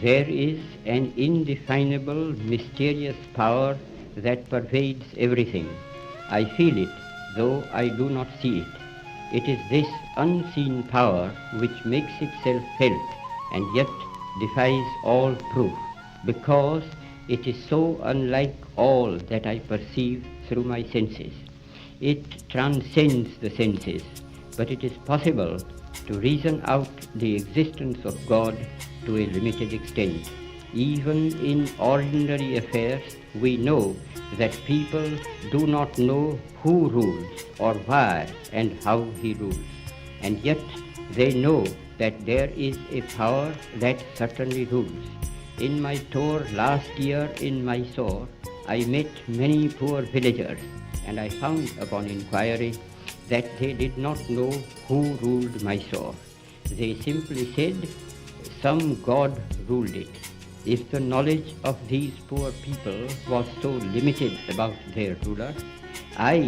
There is an indefinable, mysterious power that pervades everything. I feel it, though I do not see it. It is this unseen power which makes itself felt and yet defies all proof, because it is so unlike all that I perceive through my senses. It transcends the senses, but it is possible to reason out the existence of God to a limited extent. Even in ordinary affairs, we know that people do not know who rules or why and how he rules. And yet they know that there is a power that certainly rules. In my tour last year in Mysore, I met many poor villagers, and I found upon inquiry that they did not know who ruled Mysore. They simply said some god ruled it. If the knowledge of these poor people was so limited about their ruler, I,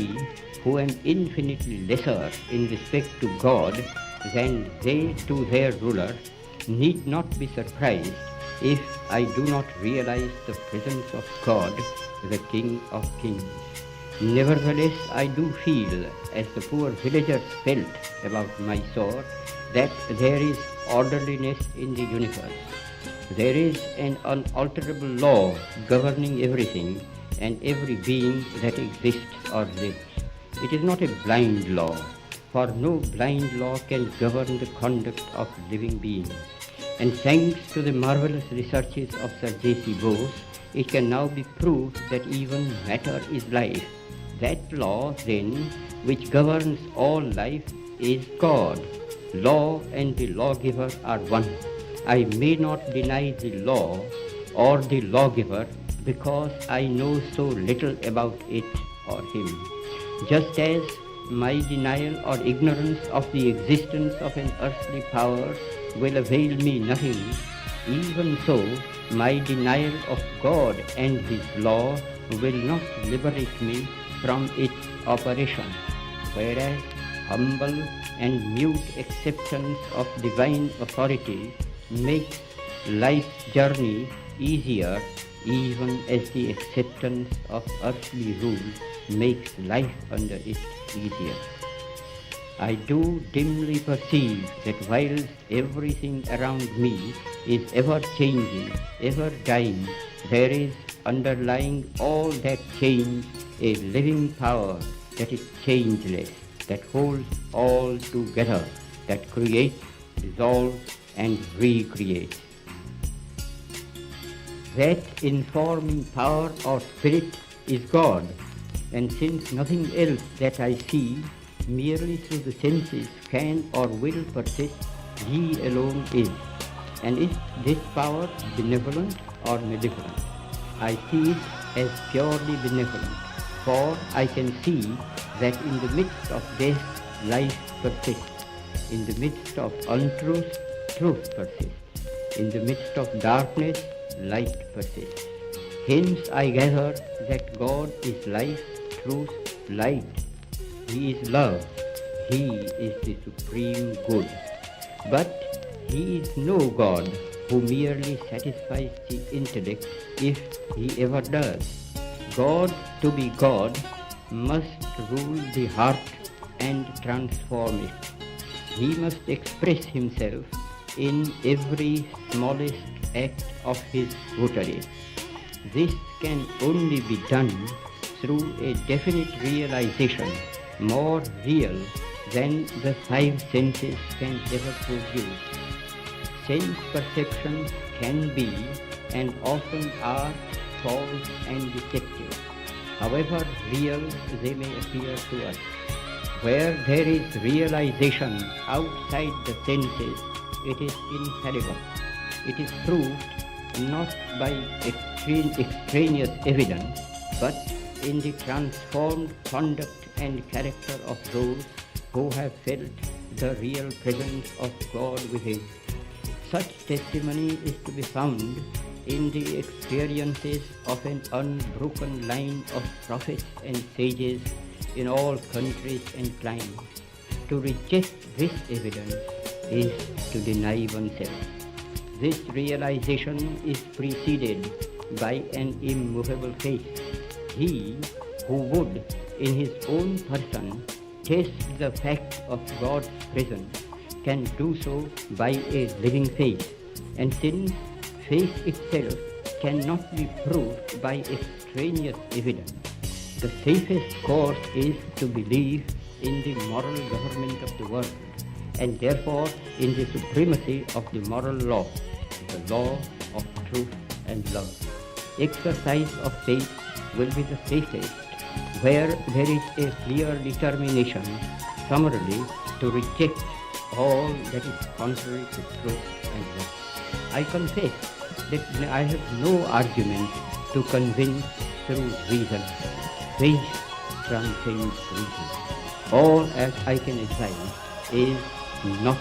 who am infinitely lesser in respect to God than they to their ruler, need not be surprised if I do not realize the presence of God, the King of Kings. Nevertheless, I do feel, as the poor villagers felt about Mysore, that there is orderliness in the universe. There is an unalterable law governing everything and every being that exists or lives. It is not a blind law, for no blind law can govern the conduct of living beings. And thanks to the marvelous researches of Sir J.C. Bose, it can now be proved that even matter is life. That law, then, which governs all life is God. Law and the lawgiver are one. I may not deny the law or the lawgiver because I know so little about it or him. Just as my denial or ignorance of the existence of an earthly power will avail me nothing, even so my denial of God and his law will not liberate me from its operation, whereas humble and mute acceptance of divine authority makes life's journey easier, even as the acceptance of earthly rule makes life under it easier. I do dimly perceive that whilst everything around me is ever changing, ever dying, there is underlying all that change a living power that is changeless, that holds all together, that creates, dissolves, and recreates. That informing power or spirit is God, and since nothing else that I see merely through the senses can or will persist, He alone is. And is this power benevolent or malevolent? I see it as purely benevolent, for I can see that in the midst of death, life persists. In the midst of untruth, truth persists. In the midst of darkness, light persists. Hence I gather that God is life, truth, light. He is love. He is the supreme good. But He is no God who merely satisfies the intellect, if He ever does. God, to be God, must rule the heart and transform it. He must express Himself in every smallest act of His votary. This can only be done through a definite realization, more real than the five senses can ever produce. Sense perceptions can be and often are false and deceptive, however real they may appear to us. Where there is realization outside the senses, it is infallible. It is proved not by extraneous evidence, but in the transformed conduct and character of those who have felt the real presence of God within. Such testimony is to be found in the experiences of an unbroken line of prophets and sages in all countries and climes. To reject this evidence is to deny oneself. This realization is preceded by an immovable faith. He who would, in his own person, test the fact of God's presence can do so by a living faith. And since faith itself cannot be proved by extraneous evidence, the safest course is to believe in the moral government of the world, and therefore in the supremacy of the moral law, the law of truth and love. Exercise of faith will be the safest where there is a clear determination summarily to reject all that is contrary to truth and love. I confess that I have no argument to convince through reason. Faith transcends reason. All as I can advise is not